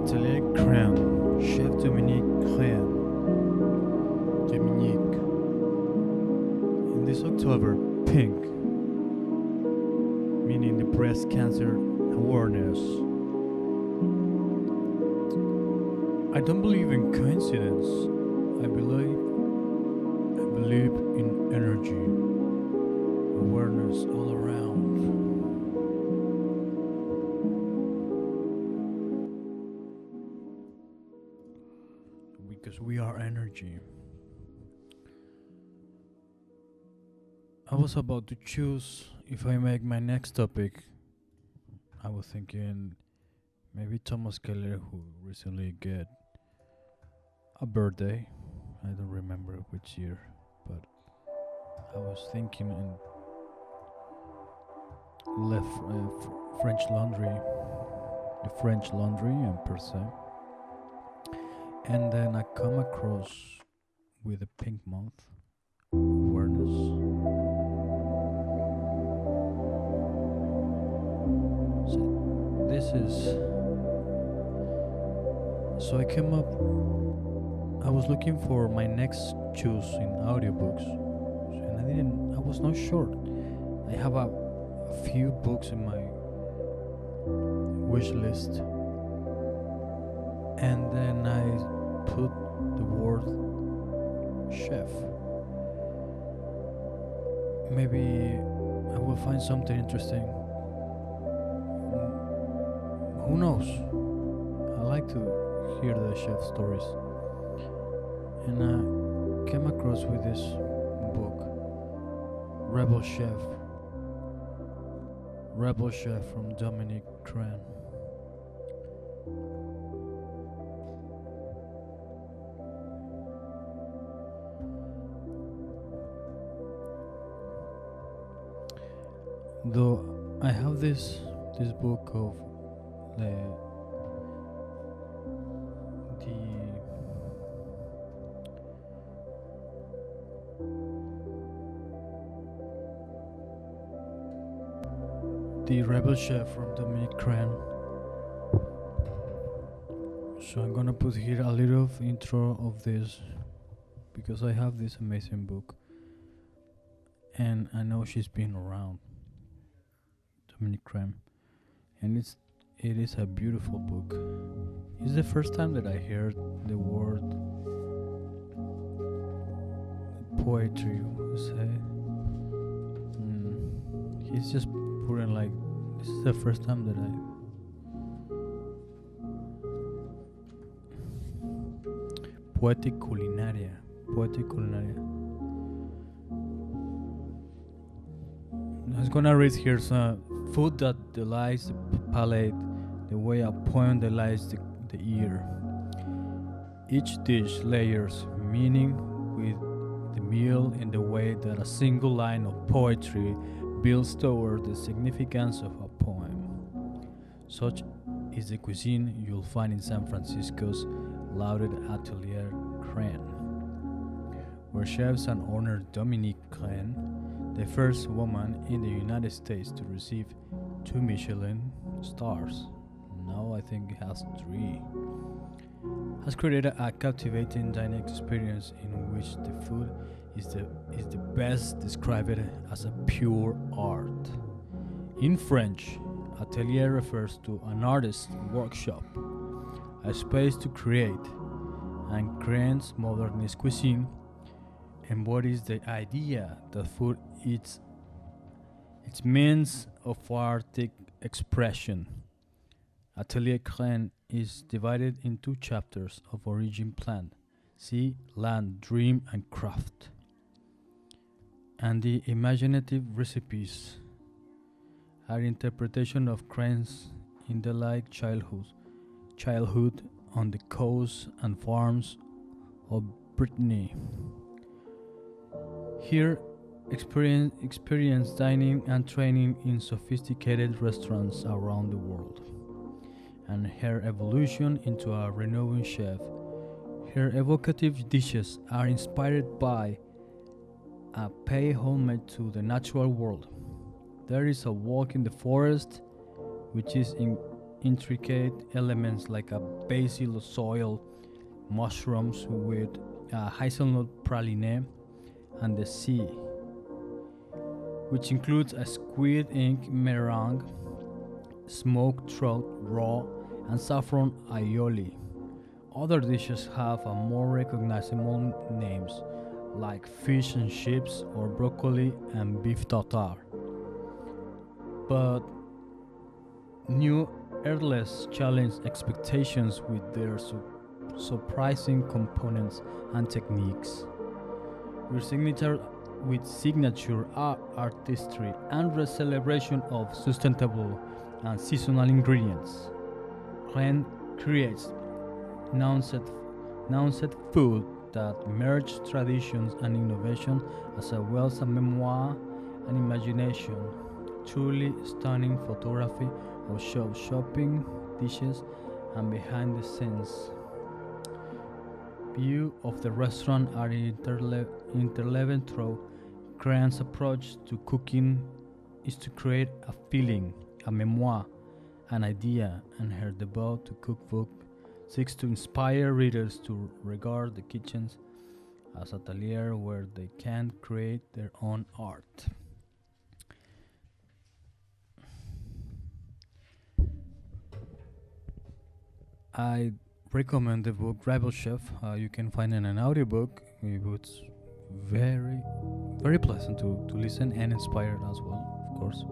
Dominique Crenn, Chef Dominique Crenn. Dominique. In this October, pink, meaning the breast cancer awareness. I don't believe in coincidence. I believe in energy, awareness all around. Because we are energy. I was about to choose if I make my next topic. I was thinking maybe Thomas Keller, who recently get a birthday. I don't remember which year, but I was thinking in French Laundry, the French Laundry and per se. And then I come across with the pink month awareness. So this is. So I came up. I was looking for my next choose in audiobooks, and I was not sure. I have a few books in my wish list, and then I put the word chef. Maybe I will find something interesting. Who knows? I like to hear the chef stories. And I came across with this book, Rebel Chef from Dominique Crenn. Though I have this book of the Rebel Chef from Dominique Crenn. So I'm gonna put here a little intro of this because I have this amazing book and I know she's been around, Dominique Crenn, and it is a beautiful book. It's the first time that I heard the word poetry, say. He's just putting like, this is the first time that Poetic Culinaria. I was gonna read here some food that delights the palate, the way a poem delights the ear. Each dish layers meaning with the meal in the way that a single line of poetry builds toward the significance of a poem. Such is the cuisine you'll find in San Francisco's lauded Atelier Crenn, where chefs and owner Dominique Crenn, the first woman in the United States to receive 2 Michelin stars, now I think it has 3, has created a captivating dining experience in which the food is the best described as a pure art. In French, atelier refers to an artist's workshop, a space to create, and Crenn's modernist cuisine embodies the idea that food is its means of artistic expression. Atelier Crenn is divided in 2 chapters of origin plan, sea, land, dream, and craft. And the imaginative recipes are interpretation of Crenn's idyllic childhood on the coasts and farms of Brittany. Here, experience dining and training in sophisticated restaurants around the world, and her evolution into a renowned chef. Her evocative dishes are inspired by a pay homage to the natural world. There is a walk in the forest, which is intricate elements like a basil soil, mushrooms with hazelnut praline, and the sea, which includes a squid ink meringue, smoked trout raw, and saffron aioli. Other dishes have a more recognizable names like fish and chips or broccoli and beef tartare. But new Earthless challenge expectations with their surprising components and techniques. With signature artistry and the celebration of sustainable and seasonal ingredients. Crenn creates nuanced food that merge traditions and innovation as well as a memoir and imagination. Truly stunning photography of shopping dishes and behind the scenes view of the restaurant are interleavened through Crenn's approach to cooking is to create a feeling, a memoir, an idea, and her debut to cookbook seeks to inspire readers to regard the kitchens as atelier where they can create their own art. I recommend the book Rebel Chef. You can find it in an audiobook. It's very, very pleasant to listen and inspired as well, of course.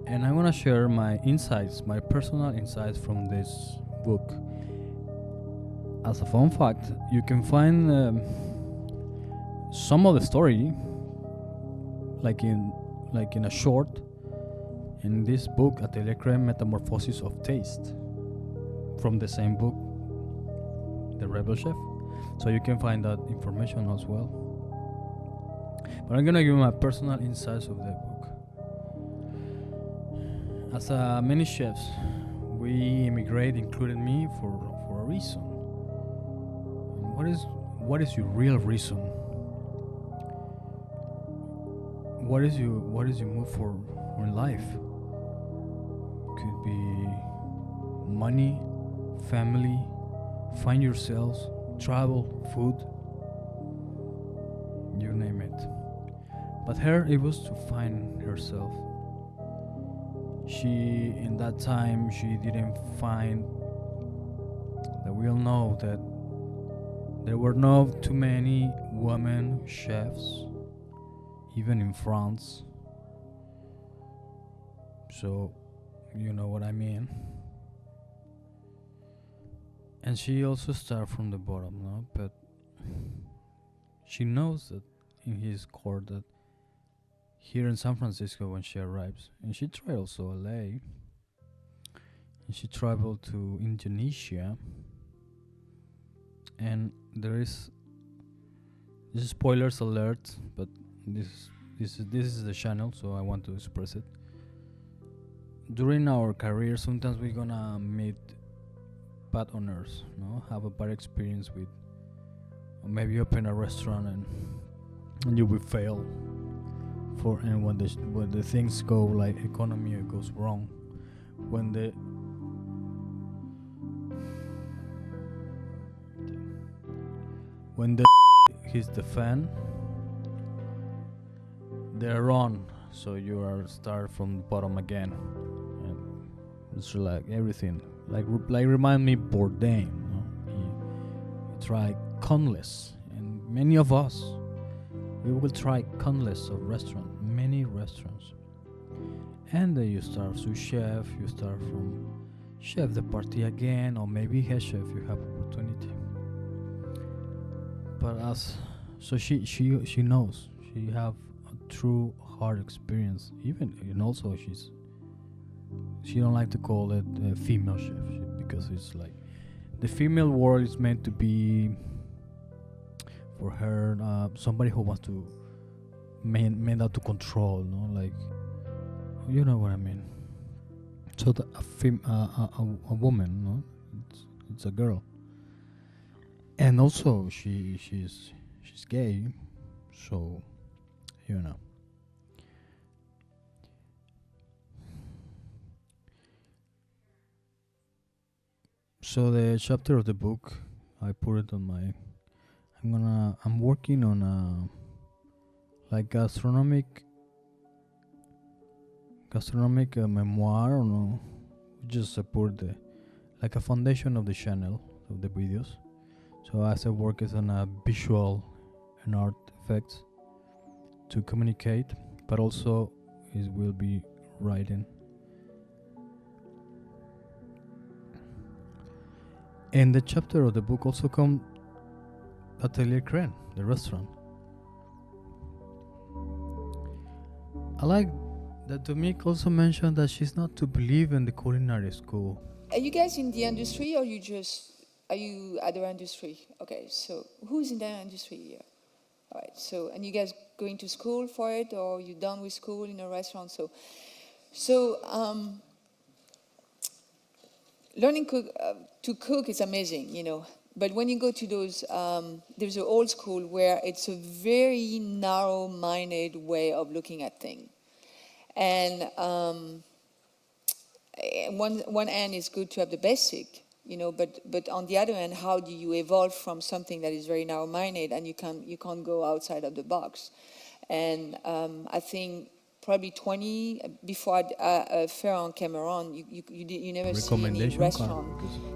And I want to share my insights, my personal insights from this book. As a fun fact, you can find some of the story, like in a short, in this book, Atelier Crenn Metamorphosis of Taste, from the same book, The Rebel Chef. So you can find that information as well. But I'm gonna give my personal insights of the book. As many chefs, we immigrate, including me, for a reason. And what is your real reason? What is your move for in life? Could be money, family, find yourselves, travel, food, you name it. But her, it was to find herself. She, in that time, she didn't find that we all know that there were not too many women chefs, even in France. So, you know what I mean. And she also started from the bottom, no? But she knows that in his core that here in San Francisco when she arrives, and she tried also LA, and she traveled to Indonesia, and there is this is spoilers alert, but this is the channel, so I want to express it. During our career, sometimes we're gonna meet bad owners, no, have a bad experience with, or maybe open a restaurant and you will fail. And when the things go like economy goes wrong, when the hits the fan, they're on, so you are start from the bottom again, and it's like everything, like remind me Bourdain, no? He tried countless, and many of us, we will try countless of many restaurants, and then you start sous chef, you start from chef de partie again, or maybe head chef, you have opportunity. But she knows, she have a true hard experience, even, and also she don't like to call it a female chef, because it's like the female world is meant to be for her somebody who wants to made out to control, no, like, you know what I mean. So a woman, no, it's a girl, and also she's gay, so you know. So the chapter of the book, I put it on my. I'm working on a like gastronomic memoir, or no? Just support the like a foundation of the channel of the videos. So as I work as on a visual and art effects to communicate, but also it will be writing. And the chapter of the book also come Atelier Crenn, the restaurant. I like that Dominique also mentioned that she's not to believe in the culinary school. Are you guys in the industry, or are you other industry? Okay, so who's in the industry here? All right, so, and you guys going to school for it, or you done with school in a restaurant? So learning to cook is amazing, you know. But when you go to those, there's an old school where it's a very narrow-minded way of looking at things. And one end is good to have the basic, you know, but on the other hand, how do you evolve from something that is very narrow-minded, and you can't go outside of the box? And I think probably 20 before Ferran came around, you never see any restaurant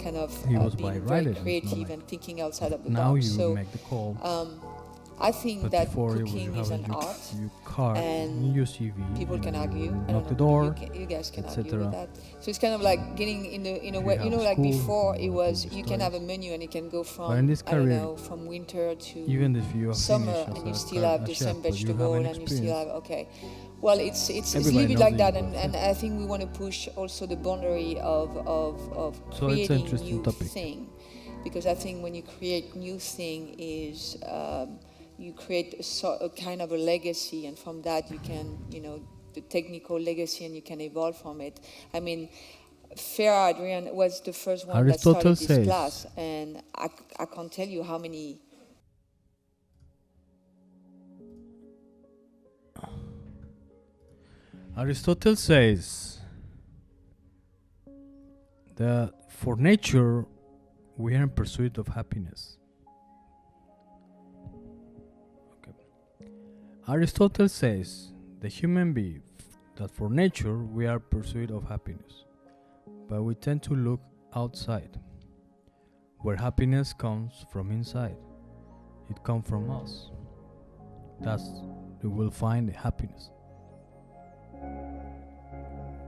kind of being very creative and thinking outside of the now box. you So make the call. I think But that before cooking is an art, you cart, and you UCV, people can argue. I knock don't the know. door, You guys can argue etc. with that. So it's kind of like getting in a If way, you you know, have like school, before if it you wanna was do you can have a stories. menu and it can go But in from, this I don't career, know, from winter to even if you are summer, finished and you as still a have the chef, same but you have vegetable, an and you still experience, have, okay. Well, it's a everybody little bit knows like that that, you are and chef. I think we want to push also the boundary of So it's an creating interesting new topic. thing, because I think when you create new thing is you create a kind of a legacy, and from that you can, you know, the technical legacy, and you can evolve from it. I mean, Farah Adrian was the first one that Aristotle started this says, class, and I can't tell you how many. Aristotle says that for nature we are in pursuit of happiness. Okay. Aristotle says the human being that for nature we are in pursuit of happiness, but we tend to look outside, where happiness comes from inside. It comes from us. That's we will find happiness.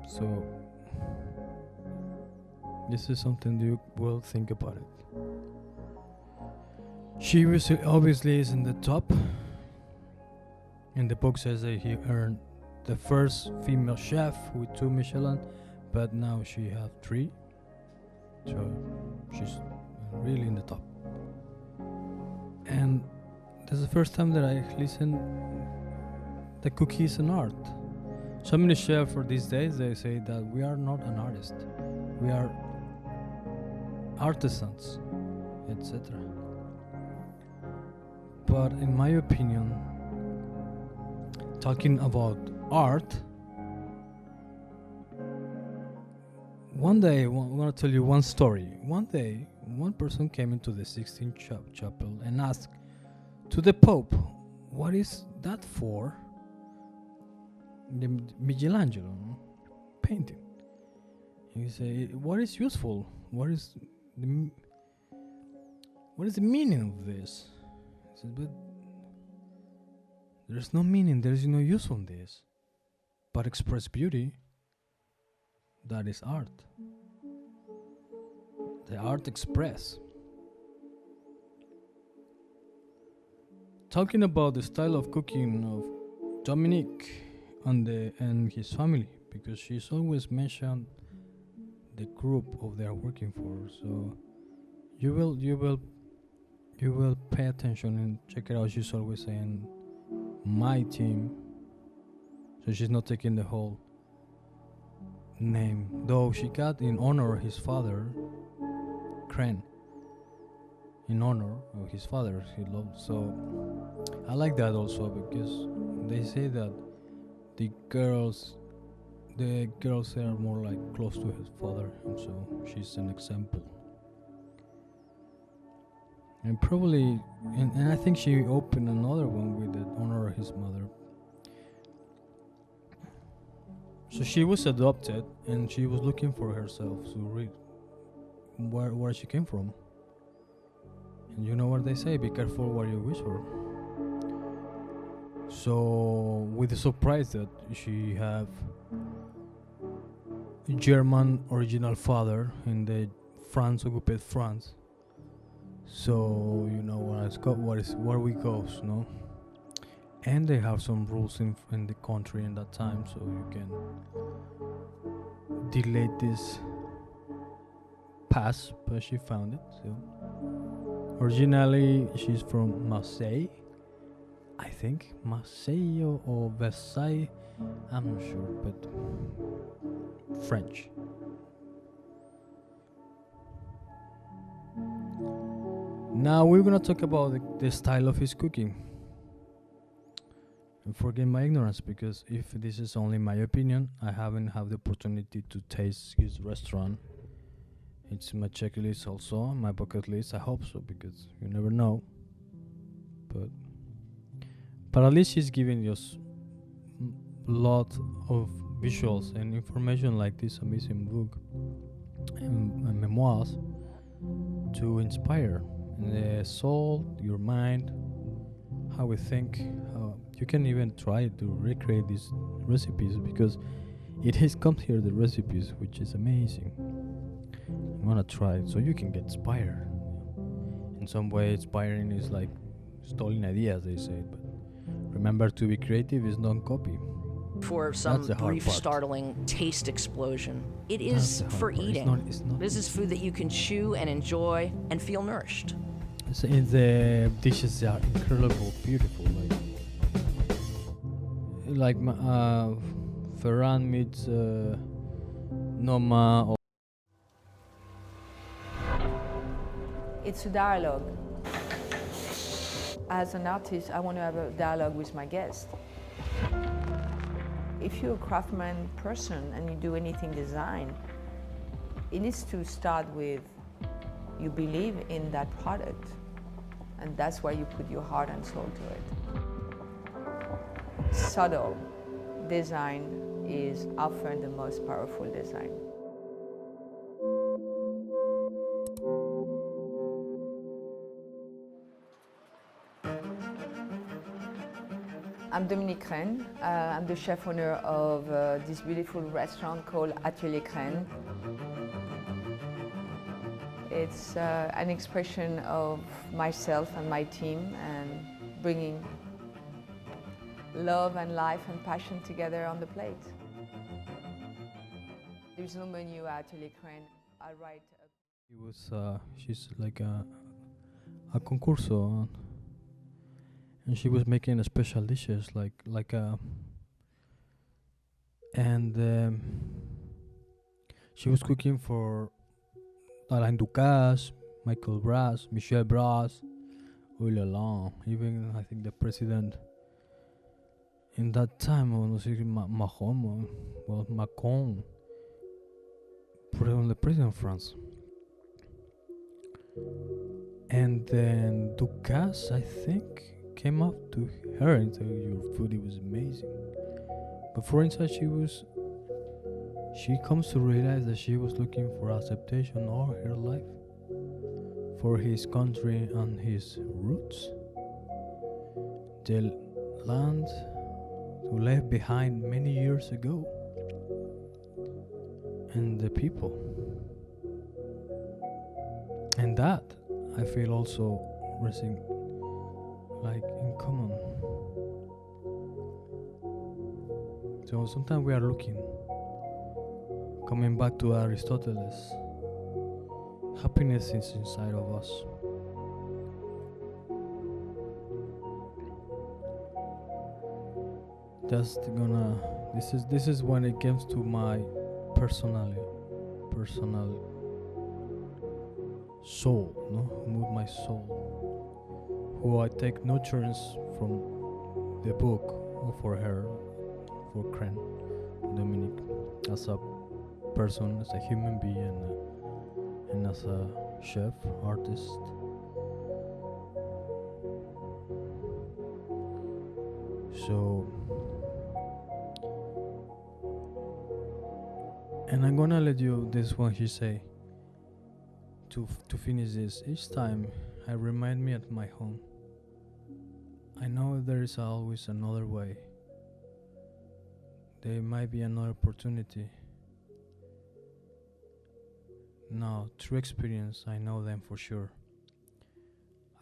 So this is something you will think about it. She obviously is in the top. And the book says that he earned the first female chef with 2 Michelin, but now she have 3. So she's really in the top. And this is the first time that I listen that cookie is an art. So many chefs for these days, they say that we are not an artist. We are artisans, etc. But in my opinion, talking about art, one day, I want to tell you one story. One day, one person came into the Sistine Chapel and asked to the Pope, what is that for? The Michelangelo painting. He said, what is useful? What is the meaning of this? He said, but there's no meaning, there's no use on this. But express beauty, that is art. The art express. Talking about the style of cooking of Dominique and his family, because she's always mentioned the group of they are working for. So you will pay attention and check it out. She's always saying my team, so she's not taking the whole name, though she got in honor of his father, Crenn, in honor of his father he loved. So I like that also, because they say that the girls are more like close to his father, and so she's an example. And probably, and I think she opened another one with the honor of his mother. So she was adopted, and she was looking for herself to read where she came from. And you know what they say: be careful what you wish for. So, with the surprise that she have a German original father in the France occupied France. So you know where we goes, no? And they have some rules in the country in that time, so you can delay this pass, but she found it. So originally she's from Marseille, I think Marseille or Versailles, I'm not sure, but French. Now we're gonna talk about the style of his cooking. And forgive my ignorance, because if this is only my opinion, I haven't had the opportunity to taste his restaurant. It's my checklist also, my bucket list. I hope so, because you never know. But at least he's giving us a lot of visuals and information like this amazing book and memoirs to inspire the soul, your mind, how we think. How you can even try to recreate these recipes, because it has come here the recipes, which is amazing. I'm gonna try it so you can get inspired. In some way, inspiring is like stolen ideas, they say, but remember, to be creative is not copy. For some brief, startling taste explosion. It is for eating. This is food that you can chew and enjoy and feel nourished. So the dishes are incredible, beautiful. Like Ferran meets Noma. Or It's a dialogue. As an artist, I want to have a dialogue with my guest. If you're a craftsman person and you do anything design, it needs to start with you believe in that product, and that's why you put your heart and soul to it. Subtle design is often the most powerful design. I'm Dominique Crenn. I'm the chef owner of this beautiful restaurant called Art Culinaria. It's an expression of myself and my team, and bringing love and life and passion together on the plate. There's no menu at Art Culinaria. I write. She's like a concurso, and she was making special dishes and she was cooking for Alain Ducasse, Michael Brass, Michel Brass, Hollande, even I think the president in that time, Macron, the president of France. And then Ducasse, I think, came up to her and said, "Your food, it was amazing." But for instance, she comes to realize that she was looking for acceptation all her life for his country and his roots, the land who left behind many years ago, and the people. And that I feel also resting like in common. So sometimes we are looking, coming back to Aristotle, happiness is inside of us. This is when it comes to my personal soul, no? Move my soul, who I take nutrients from the book for her, for Crenn, Dominique, as a person, as a human being, and as a chef, artist. So, and I'm gonna let you this one he say to finish this. Each time I remind me at my home, I know there is always another way. There might be another opportunity. Now, through experience, I know them for sure.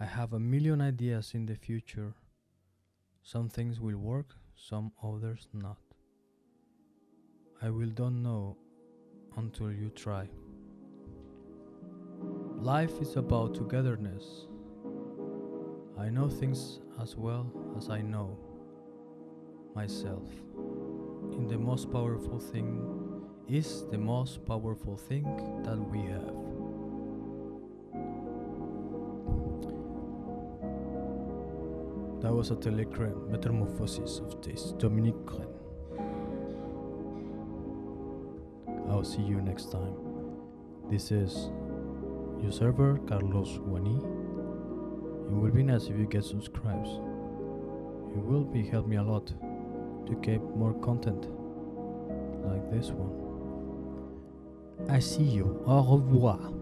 I have a million ideas in the future. Some things will work, some others not. I will don't know until you try. Life is about togetherness. I know things as well as I know myself. In the most powerful thing is the most powerful thing that we have. That was Atelier Crenn, Metamorphosis of Taste, Dominique Crenn. I'll see you next time. This is your server, Carlos Wani. It will be nice if you get subscribes. It will be help me a lot to keep more content like this one. I see you. Au revoir.